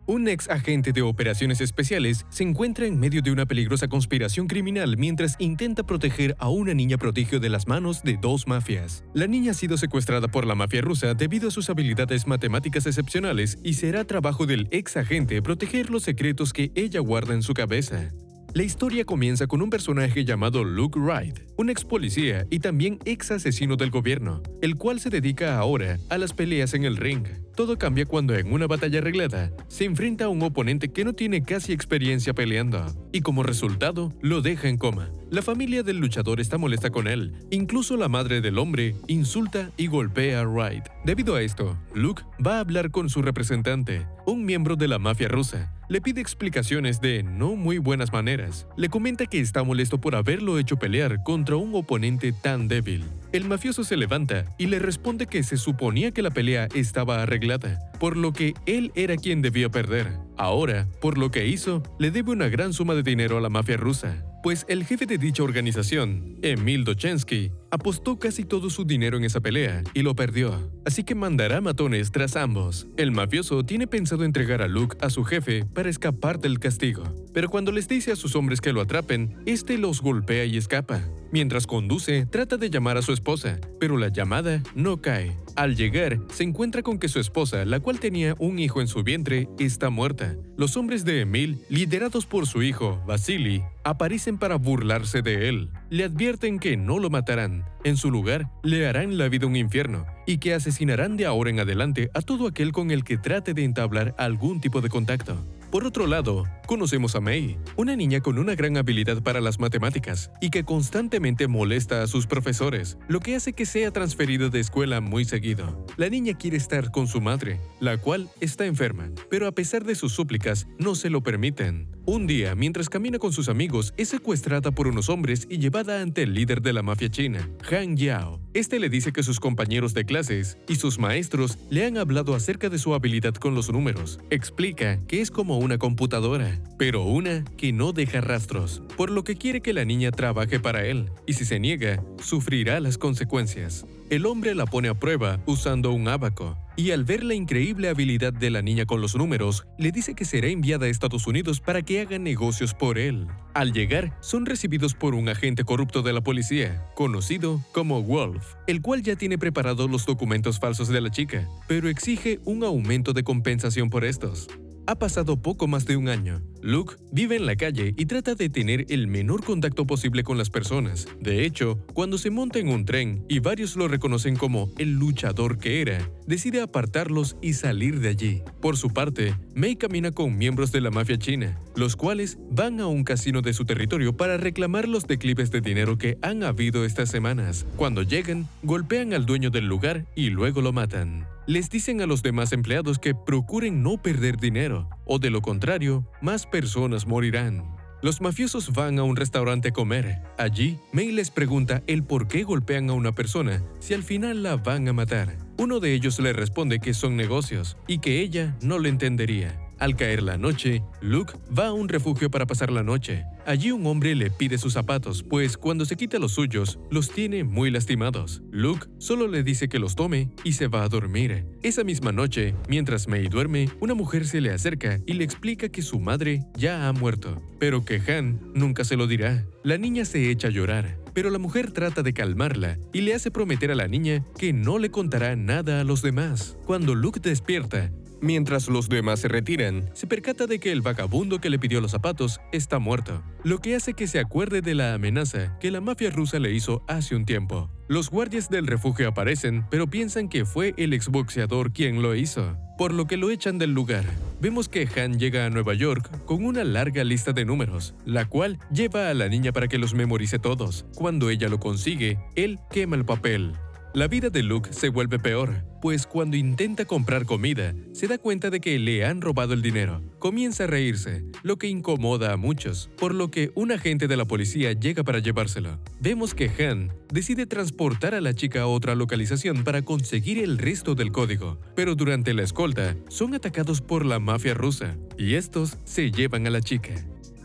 Un ex agente de operaciones especiales se encuentra en medio de una peligrosa conspiración criminal mientras intenta proteger a una niña prodigio de las manos de dos mafias. La niña ha sido secuestrada por la mafia rusa debido a sus habilidades matemáticas excepcionales y será trabajo del ex agente proteger los secretos que ella guarda en su cabeza. La historia comienza con un personaje llamado Luke Wright, un ex policía y también ex asesino del gobierno, el cual se dedica ahora a las peleas en el ring. Todo cambia cuando en una batalla arreglada se enfrenta a un oponente que no tiene casi experiencia peleando, y como resultado lo deja en coma. La familia del luchador está molesta con él, incluso la madre del hombre insulta y golpea a Wright. Debido a esto, Luke va a hablar con su representante, un miembro de la mafia rusa. Le pide explicaciones de no muy buenas maneras. Le comenta que está molesto por haberlo hecho pelear contra un oponente tan débil. El mafioso se levanta y le responde que se suponía que la pelea estaba arreglada, por lo que él era quien debía perder. Ahora, por lo que hizo, le debe una gran suma de dinero a la mafia rusa, pues el jefe de dicha organización, Emil Dochensky, apostó casi todo su dinero en esa pelea y lo perdió, así que mandará matones tras ambos. El mafioso tiene pensado entregar a Luke a su jefe para escapar del castigo, pero cuando les dice a sus hombres que lo atrapen, este los golpea y escapa. Mientras conduce, trata de llamar a su esposa, pero la llamada no cae. Al llegar, se encuentra con que su esposa, la cual tenía un hijo en su vientre, está muerta. Los hombres de Emil, liderados por su hijo, Vasily, aparecen para burlarse de él. Le advierten que no lo matarán. En su lugar, le harán la vida un infierno y que asesinarán de ahora en adelante a todo aquel con el que trate de entablar algún tipo de contacto. Por otro lado, conocemos a May, una niña con una gran habilidad para las matemáticas y que constantemente molesta a sus profesores, lo que hace que sea transferida de escuela muy seguido. La niña quiere estar con su madre, la cual está enferma, pero a pesar de sus súplicas, no se lo permiten. Un día, mientras camina con sus amigos, es secuestrada por unos hombres y llevada ante el líder de la mafia china, Han Yao. Este le dice que sus compañeros de clases y sus maestros le han hablado acerca de su habilidad con los números. Explica que es como una computadora, pero una que no deja rastros, por lo que quiere que la niña trabaje para él, y si se niega, sufrirá las consecuencias. El hombre la pone a prueba usando un ábaco, y al ver la increíble habilidad de la niña con los números, le dice que será enviada a Estados Unidos para que haga negocios por él. Al llegar, son recibidos por un agente corrupto de la policía, conocido como Wolf, el cual ya tiene preparados los documentos falsos de la chica, pero exige un aumento de compensación por estos. Ha pasado poco más de un año. Luke vive en la calle y trata de tener el menor contacto posible con las personas. De hecho, cuando se monta en un tren y varios lo reconocen como el luchador que era, decide apartarlos y salir de allí. Por su parte, May camina con miembros de la mafia china, los cuales van a un casino de su territorio para reclamar los declives de dinero que han habido estas semanas. Cuando llegan, golpean al dueño del lugar y luego lo matan. Les dicen a los demás empleados que procuren no perder dinero, o de lo contrario, más personas morirán. Los mafiosos van a un restaurante a comer. Allí, May les pregunta el por qué golpean a una persona si al final la van a matar. Uno de ellos le responde que son negocios y que ella no lo entendería. Al caer la noche, Luke va a un refugio para pasar la noche. Allí un hombre le pide sus zapatos, pues cuando se quita los suyos, los tiene muy lastimados. Luke solo le dice que los tome y se va a dormir. Esa misma noche, mientras May duerme, una mujer se le acerca y le explica que su madre ya ha muerto, pero que Han nunca se lo dirá. La niña se echa a llorar, pero la mujer trata de calmarla y le hace prometer a la niña que no le contará nada a los demás. Cuando Luke despierta, mientras los demás se retiran, se percata de que el vagabundo que le pidió los zapatos está muerto, lo que hace que se acuerde de la amenaza que la mafia rusa le hizo hace un tiempo. Los guardias del refugio aparecen, pero piensan que fue el exboxeador quien lo hizo, por lo que lo echan del lugar. Vemos que Han llega a Nueva York con una larga lista de números, la cual lleva a la niña para que los memorice todos. Cuando ella lo consigue, él quema el papel. La vida de Luke se vuelve peor, pues cuando intenta comprar comida, se da cuenta de que le han robado el dinero. Comienza a reírse, lo que incomoda a muchos, por lo que un agente de la policía llega para llevárselo. Vemos que Han decide transportar a la chica a otra localización para conseguir el resto del código, pero durante la escolta son atacados por la mafia rusa, y estos se llevan a la chica.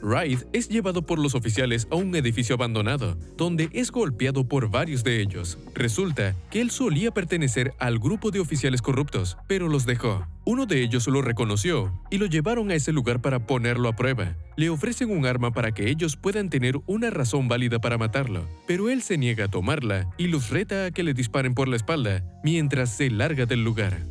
Wright es llevado por los oficiales a un edificio abandonado, donde es golpeado por varios de ellos. Resulta que él solía pertenecer al grupo de oficiales corruptos, pero los dejó. Uno de ellos lo reconoció y lo llevaron a ese lugar para ponerlo a prueba. Le ofrecen un arma para que ellos puedan tener una razón válida para matarlo, pero él se niega a tomarla y los reta a que le disparen por la espalda mientras se larga del lugar.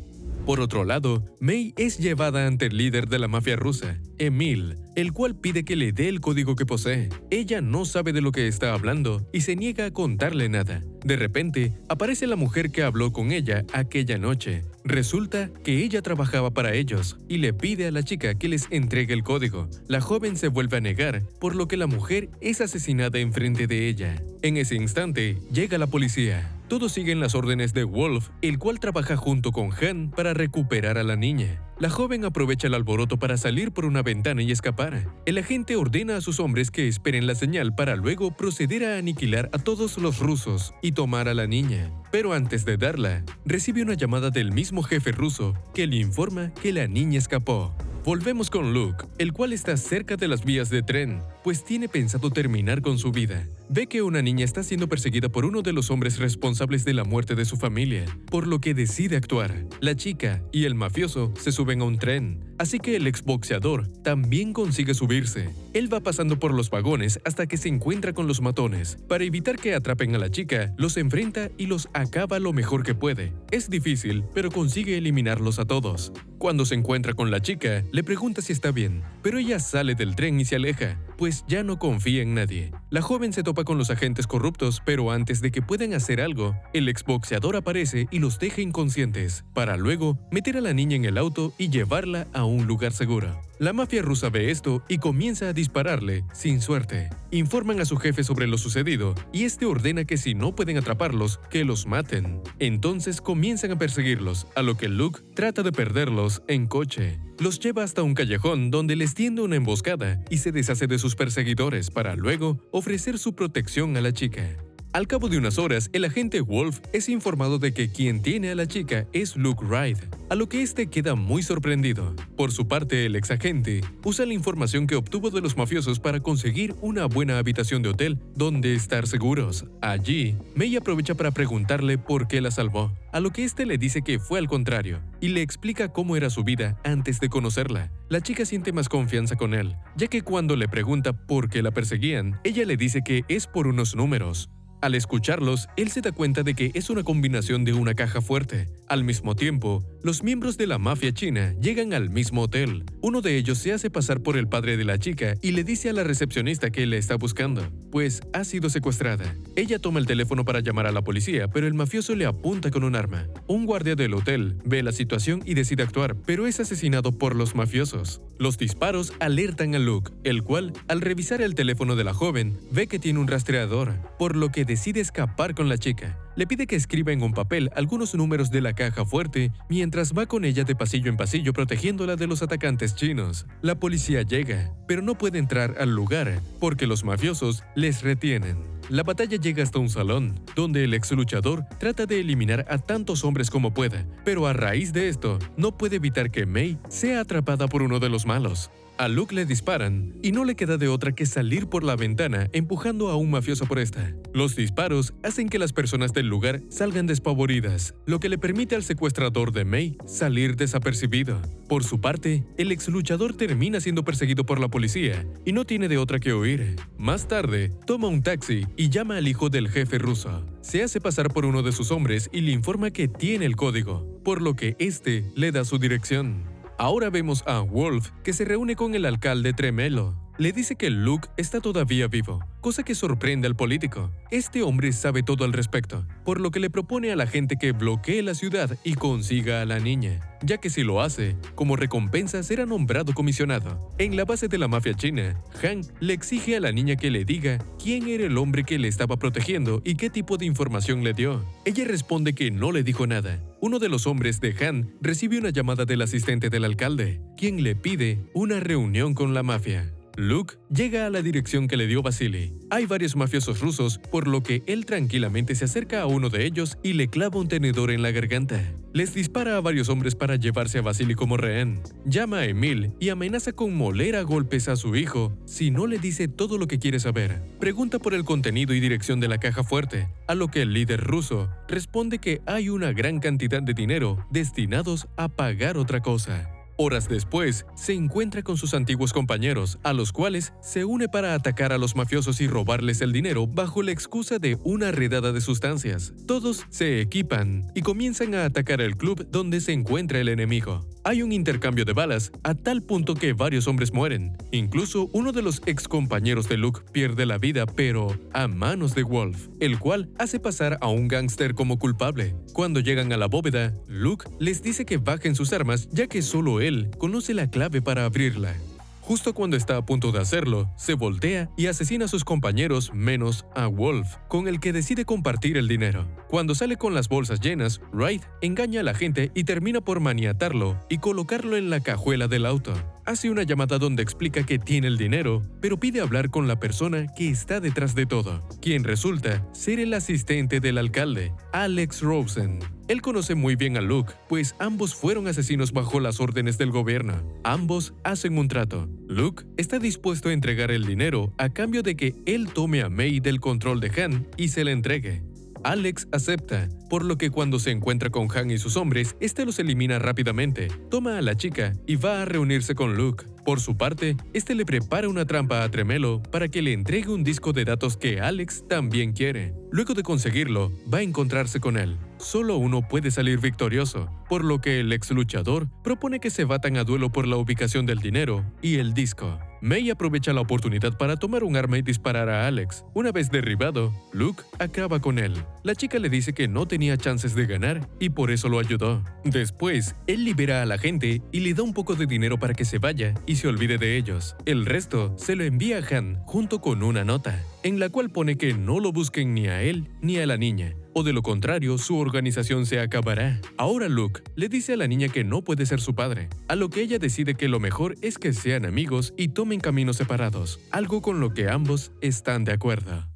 Por otro lado, May es llevada ante el líder de la mafia rusa, Emil, el cual pide que le dé el código que posee. Ella no sabe de lo que está hablando y se niega a contarle nada. De repente, aparece la mujer que habló con ella aquella noche. Resulta que ella trabajaba para ellos y le pide a la chica que les entregue el código. La joven se vuelve a negar, por lo que la mujer es asesinada enfrente de ella. En ese instante, llega la policía. Todos siguen las órdenes de Wolf, el cual trabaja junto con Han para recuperar a la niña. La joven aprovecha el alboroto para salir por una ventana y escapar. El agente ordena a sus hombres que esperen la señal para luego proceder a aniquilar a todos los rusos y tomar a la niña. Pero antes de darla, recibe una llamada del mismo jefe ruso que le informa que la niña escapó. Volvemos con Luke, el cual está cerca de las vías de tren, pues tiene pensado terminar con su vida. Ve que una niña está siendo perseguida por uno de los hombres responsables de la muerte de su familia, por lo que decide actuar. La chica y el mafioso se suben a un tren, así que el exboxeador también consigue subirse. Él va pasando por los vagones hasta que se encuentra con los matones. Para evitar que atrapen a la chica, los enfrenta y los acaba lo mejor que puede. Es difícil, pero consigue eliminarlos a todos. Cuando se encuentra con la chica, le pregunta si está bien, pero ella sale del tren y se aleja, pues ya no confía en nadie. La joven se topa con los agentes corruptos, pero antes de que puedan hacer algo, el exboxeador aparece y los deja inconscientes, para luego meter a la niña en el auto y llevarla a un lugar seguro. La mafia rusa ve esto y comienza a dispararle, sin suerte. Informan a su jefe sobre lo sucedido y este ordena que si no pueden atraparlos, que los maten. Entonces comienzan a perseguirlos, a lo que Luke trata de perderlos en coche. Los lleva hasta un callejón donde les tiende una emboscada y se deshace de sus perseguidores para luego ofrecer su protección a la chica. Al cabo de unas horas, el agente Wolf es informado de que quien tiene a la chica es Luke Wright, a lo que este queda muy sorprendido. Por su parte, el exagente usa la información que obtuvo de los mafiosos para conseguir una buena habitación de hotel donde estar seguros. Allí, May aprovecha para preguntarle por qué la salvó, a lo que este le dice que fue al contrario, y le explica cómo era su vida antes de conocerla. La chica siente más confianza con él, ya que cuando le pregunta por qué la perseguían, ella le dice que es por unos números. Al escucharlos, él se da cuenta de que es una combinación de una caja fuerte. Al mismo tiempo, los miembros de la mafia china llegan al mismo hotel. Uno de ellos se hace pasar por el padre de la chica y le dice a la recepcionista que la está buscando, pues ha sido secuestrada. Ella toma el teléfono para llamar a la policía, pero el mafioso le apunta con un arma. Un guardia del hotel ve la situación y decide actuar, pero es asesinado por los mafiosos. Los disparos alertan a Luke, el cual, al revisar el teléfono de la joven, ve que tiene un rastreador, por lo que decide escapar con la chica. Le pide que escriba en un papel algunos números de la caja fuerte mientras va con ella de pasillo en pasillo protegiéndola de los atacantes chinos. La policía llega, pero no puede entrar al lugar porque los mafiosos les retienen. La batalla llega hasta un salón, donde el ex luchador trata de eliminar a tantos hombres como pueda, pero a raíz de esto, no puede evitar que May sea atrapada por uno de los malos. A Luke le disparan y no le queda de otra que salir por la ventana empujando a un mafioso por esta. Los disparos hacen que las personas del lugar salgan despavoridas, lo que le permite al secuestrador de May salir desapercibido. Por su parte, el ex luchador termina siendo perseguido por la policía y no tiene de otra que huir. Más tarde, toma un taxi y llama al hijo del jefe ruso. Se hace pasar por uno de sus hombres y le informa que tiene el código, por lo que este le da su dirección. Ahora vemos a Wolf que se reúne con el alcalde Tremelo. Le dice que Luke está todavía vivo, cosa que sorprende al político. Este hombre sabe todo al respecto, por lo que le propone a la gente que bloquee la ciudad y consiga a la niña, ya que si lo hace, como recompensa será nombrado comisionado. En la base de la mafia china, Han le exige a la niña que le diga quién era el hombre que le estaba protegiendo y qué tipo de información le dio. Ella responde que no le dijo nada. Uno de los hombres de Han recibe una llamada del asistente del alcalde, quien le pide una reunión con la mafia. Luke llega a la dirección que le dio Vasily. Hay varios mafiosos rusos, por lo que él tranquilamente se acerca a uno de ellos y le clava un tenedor en la garganta. Les dispara a varios hombres para llevarse a Vasily como rehén. Llama a Emil y amenaza con moler a golpes a su hijo si no le dice todo lo que quiere saber. Pregunta por el contenido y dirección de la caja fuerte, a lo que el líder ruso responde que hay una gran cantidad de dinero destinados a pagar otra cosa. Horas después, se encuentra con sus antiguos compañeros, a los cuales se une para atacar a los mafiosos y robarles el dinero bajo la excusa de una redada de sustancias. Todos se equipan y comienzan a atacar el club donde se encuentra el enemigo. Hay un intercambio de balas a tal punto que varios hombres mueren. Incluso uno de los ex compañeros de Luke pierde la vida, pero a manos de Wolf, el cual hace pasar a un gángster como culpable. Cuando llegan a la bóveda, Luke les dice que bajen sus armas ya que solo él conoce la clave para abrirla. Justo cuando está a punto de hacerlo, se voltea y asesina a sus compañeros menos a Wolf, con el que decide compartir el dinero. Cuando sale con las bolsas llenas, Wright engaña a la gente y termina por maniatarlo y colocarlo en la cajuela del auto. Hace una llamada donde explica que tiene el dinero, pero pide hablar con la persona que está detrás de todo, quien resulta ser el asistente del alcalde, Alex Rosen. Él conoce muy bien a Luke, pues ambos fueron asesinos bajo las órdenes del gobierno. Ambos hacen un trato. Luke está dispuesto a entregar el dinero a cambio de que él tome a May del control de Han y se le entregue. Alex acepta, por lo que cuando se encuentra con Han y sus hombres, este los elimina rápidamente, toma a la chica y va a reunirse con Luke. Por su parte, este le prepara una trampa a Tremelo para que le entregue un disco de datos que Alex también quiere. Luego de conseguirlo, va a encontrarse con él. Solo uno puede salir victorioso, por lo que el ex luchador propone que se batan a duelo por la ubicación del dinero y el disco. May aprovecha la oportunidad para tomar un arma y disparar a Alex. Una vez derribado, Luke acaba con él. La chica le dice que no tenía chances de ganar y por eso lo ayudó. Después, él libera a la gente y le da un poco de dinero para que se vaya y se olvide de ellos. El resto se lo envía a Han junto con una nota, en la cual pone que no lo busquen ni a él ni a la niña, o de lo contrario su organización se acabará. Ahora Luke le dice a la niña que no puede ser su padre, a lo que ella decide que lo mejor es que sean amigos y tomen caminos separados, algo con lo que ambos están de acuerdo.